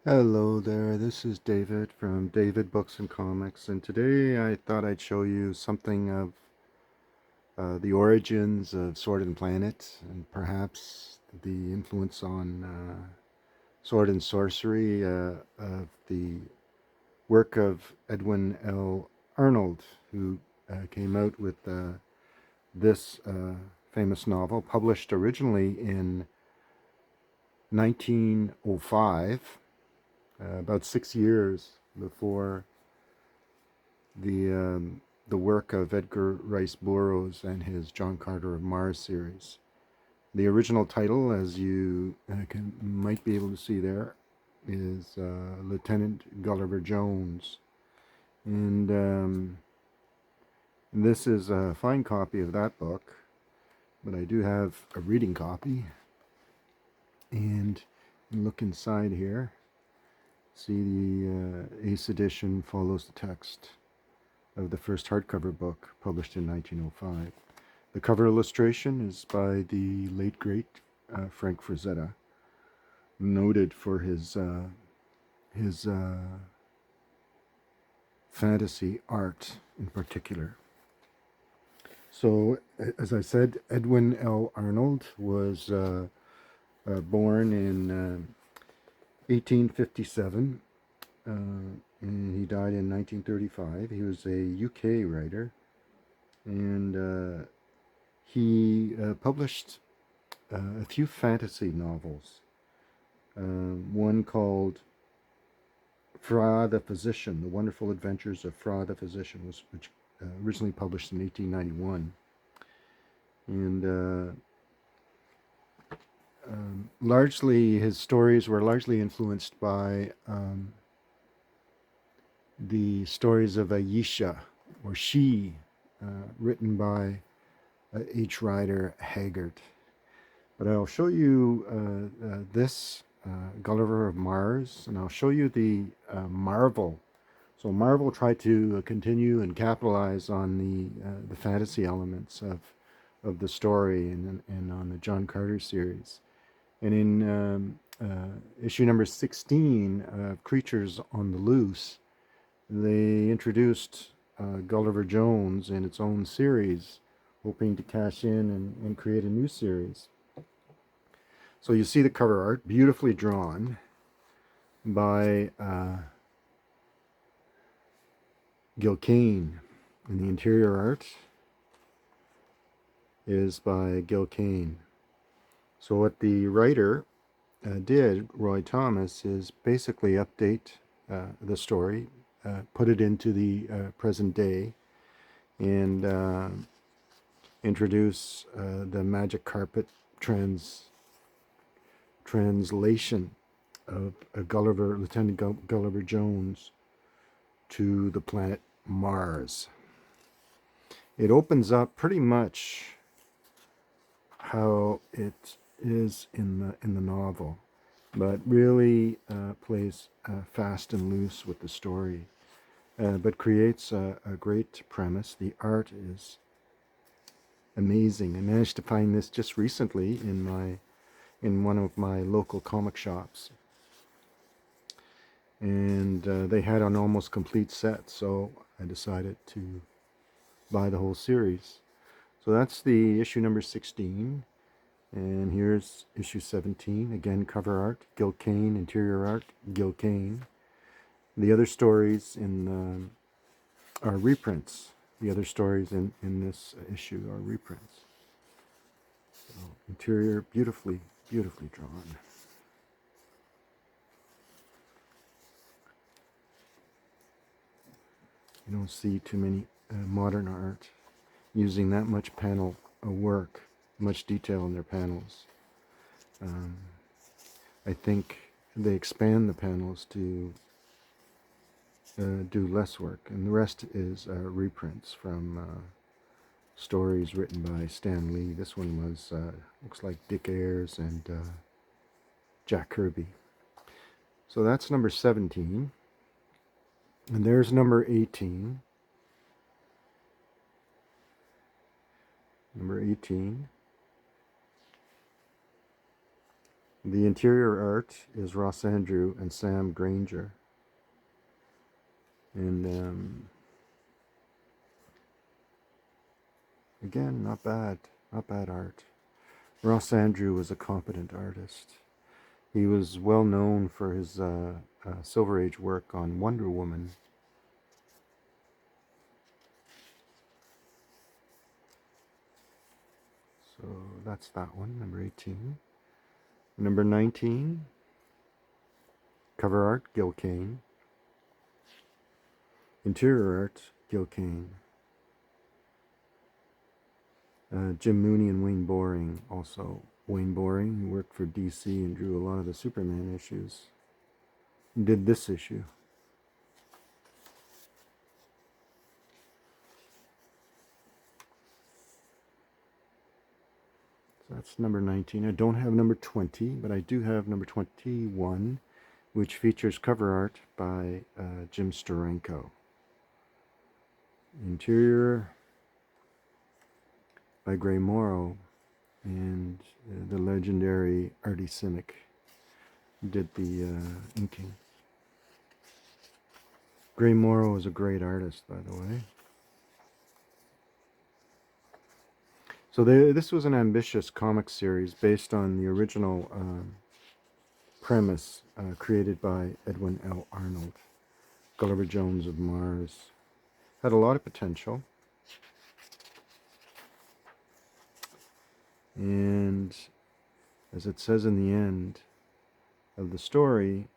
Hello there, this is David from David Books and Comics, and today I thought I'd show you something of the origins of Sword and Planet, and perhaps the influence on sword and sorcery of the work of Edwin L. Arnold, who came out with this famous novel, published originally in 1905, about 6 years before the work of Edgar Rice Burroughs and his John Carter of Mars series. The original title, as you might be able to see there, is Lieutenant Gulliver Jones, and this is a fine copy of that book. But I do have a reading copy, and look inside here. See the Ace edition follows the text of the first hardcover book published in 1905. The cover illustration is by the late great Frank Frazetta, noted for his fantasy art in particular. So, as I said, Edwin L. Arnold was born in 1857, and he died in 1935. He was a UK writer, and he published a few fantasy novels. One called Fra the Physician, The Wonderful Adventures of Fra the Physician, which originally published in 1891. And largely, his stories were largely influenced by the stories of Ayesha, or She, written by H. Rider Haggard. But I'll show you this Gulliver of Mars, and I'll show you the Marvel. So Marvel tried to continue and capitalize on the fantasy elements of the story and on the John Carter series. And in issue number 16 of Creatures on the Loose, they introduced Gulliver Jones in its own series, hoping to cash in and create a new series. So you see the cover art, beautifully drawn by Gil Kane, and the interior art is by Gil Kane. So what the writer did, Roy Thomas, is basically update the story, put it into the present day, and introduce the magic carpet translation of Lieutenant Gulliver Jones to the planet Mars. It opens up pretty much how it is in the novel, but really plays fast and loose with the story, but creates a great premise. The art is amazing. I managed to find this just recently in one of my local comic shops, and they had an almost complete set, so I decided to buy the whole series. So that's the issue number 16, and here's issue 17. Again, cover art, Gil Kane. Interior art, Gil Kane. The other stories are reprints. The other stories in this issue are reprints. So, interior, beautifully drawn. You don't see too many modern art using that much panel work, much detail in their panels. I think they expand the panels to do less work, and the rest is reprints from stories written by Stan Lee. This one was looks like Dick Ayers and Jack Kirby. So that's number 17, and there's number 18. Number 18 The interior art is Ross Andrew and Sam Granger. And again, not bad art. Ross Andrew was a competent artist. He was well known for his Silver Age work on Wonder Woman. So that's that one, number 18. Number 19, cover art, Gil Kane. Interior art, Gil Kane. Jim Mooney and Wayne Boring also. Wayne Boring, who worked for DC and drew a lot of the Superman issues, did this issue. So that's number 19. I don't have number 20, but I do have number 21, which features cover art by Jim Steranko. Interior by Gray Morrow, and the legendary Artie Simek did the inking. Gray Morrow is a great artist, by the way. So this was an ambitious comic series based on the original premise created by Edwin L. Arnold, Gulliver Jones of Mars. Had a lot of potential. And as it says in the end of the story,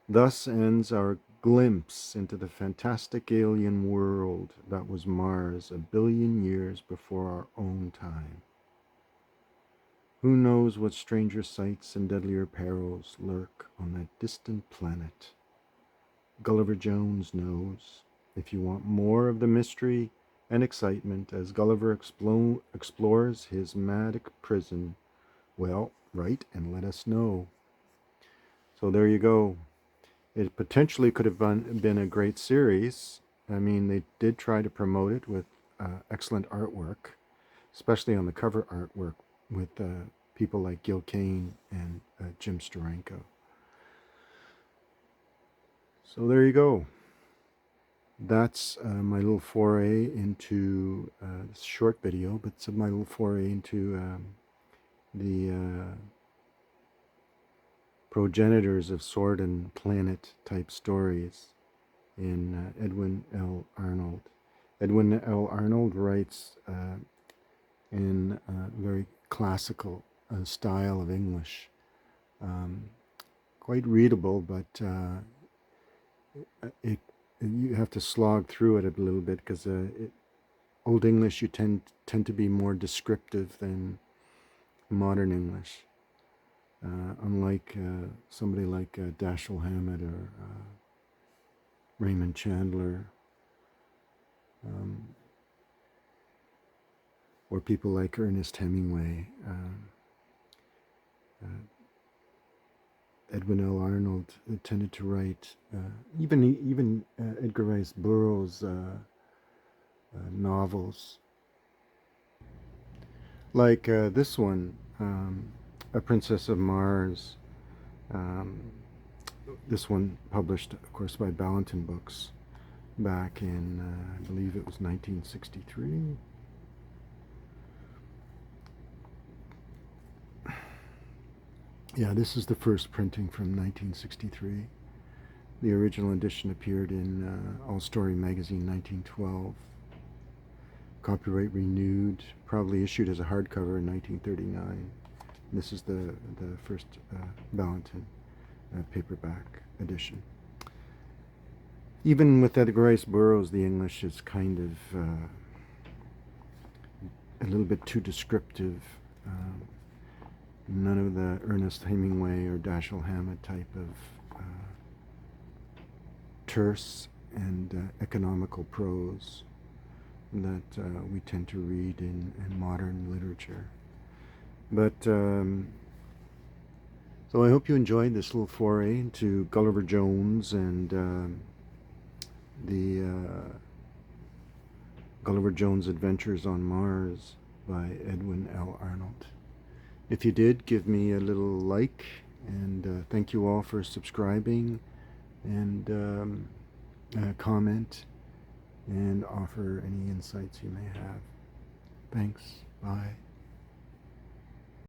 thus ends our glimpse into the fantastic alien world that was Mars 1 billion years before our own time. Who knows what stranger sights and deadlier perils lurk on that distant planet? Gulliver Jones knows. If you want more of the mystery and excitement as Gulliver explores his mad prison, well, write and let us know. So there you go. It potentially could have been a great series. I mean, they did try to promote it with excellent artwork, especially on the cover artwork with people like Gil Kane and Jim Steranko. So there you go. That's my little foray into this short video, but it's my little foray into the progenitors of Sword and Planet type stories in Edwin L. Arnold. Edwin L. Arnold writes in a very classical style of English. Quite readable, but you have to slog through it a little bit because Old English you tend to be more descriptive than modern English. Unlike somebody like Dashiell Hammett or Raymond Chandler, or people like Ernest Hemingway. Edwin L. Arnold tended to write, even Edgar Rice Burroughs' novels, like this one, A Princess of Mars. This one published, of course, by Ballantyne Books back in, I believe it was 1963. Yeah, this is the first printing from 1963. The original edition appeared in All Story magazine 1912. Copyright renewed, probably issued as a hardcover in 1939. This is the first Ballantyne paperback edition. Even with Edgar Rice Burroughs, the English is kind of a little bit too descriptive. None of the Ernest Hemingway or Dashiell Hammett type of terse and economical prose that we tend to read in modern literature. But so I hope you enjoyed this little foray into Gulliver Jones and the Gulliver Jones Adventures on Mars by Edwin L. Arnold. If you did, give me a little like, and thank you all for subscribing, and comment and offer any insights you may have. Thanks. Bye.